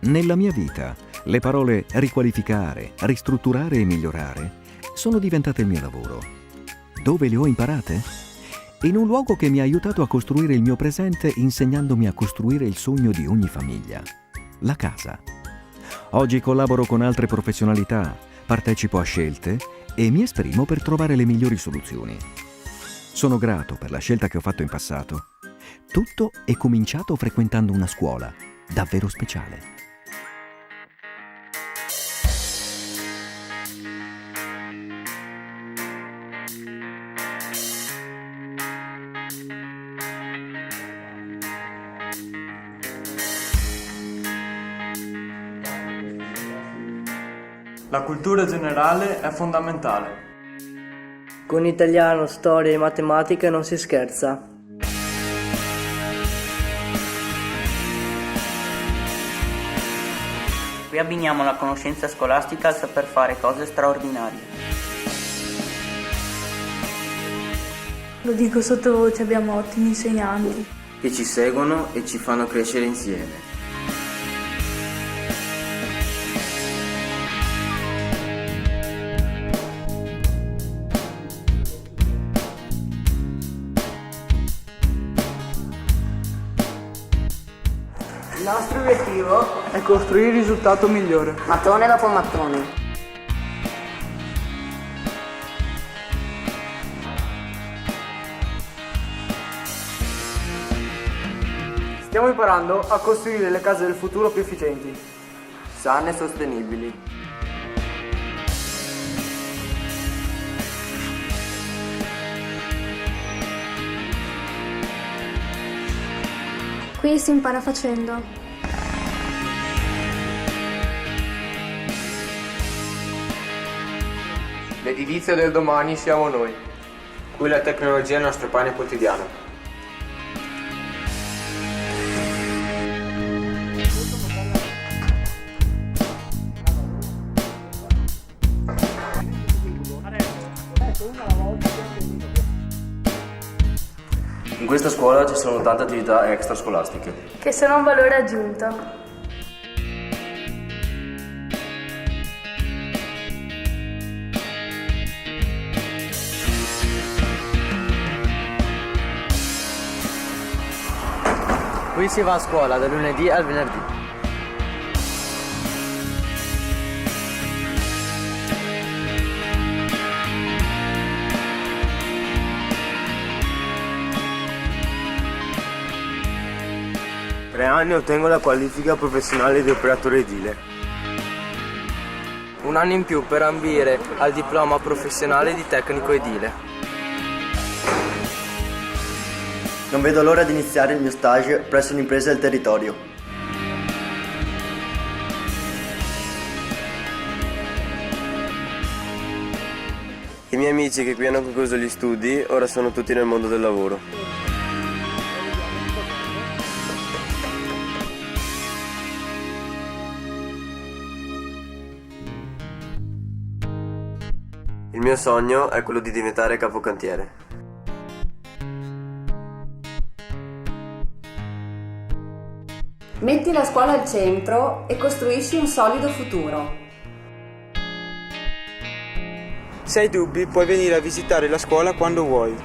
Nella mia vita, le parole riqualificare, ristrutturare e migliorare sono diventate il mio lavoro. Dove le ho imparate? In un luogo che mi ha aiutato a costruire il mio presente, insegnandomi a costruire il sogno di ogni famiglia, la casa. Oggi collaboro con altre professionalità, partecipo a scelte e mi esprimo per trovare le migliori soluzioni. Sono grato per la scelta che ho fatto in passato. Tutto è cominciato frequentando una scuola davvero speciale. La cultura generale è fondamentale. Con italiano, storia e matematica non si scherza. Qui abbiniamo la conoscenza scolastica al saper fare cose straordinarie. Lo dico sottovoce, abbiamo ottimi insegnanti che ci seguono e ci fanno crescere insieme. Il nostro obiettivo è costruire il risultato migliore. Mattone dopo mattone. Stiamo imparando a costruire le case del futuro più efficienti, Sane e sostenibili. Qui si impara facendo. L'edilizia del domani siamo noi. Qui la tecnologia è il nostro pane quotidiano. In questa scuola ci sono tante attività extrascolastiche. Che sono un valore aggiunto. Qui si va a scuola dal lunedì al venerdì. Per 3 anni ottengo la qualifica professionale di operatore edile. 1 anno in più per ambire al diploma professionale di tecnico edile. Non vedo l'ora di iniziare il mio stage presso un'impresa del territorio. I miei amici che qui hanno concluso gli studi ora sono tutti nel mondo del lavoro. Il mio sogno è quello di diventare capocantiere. Metti la scuola al centro e costruisci un solido futuro. Se hai dubbi puoi venire a visitare la scuola quando vuoi.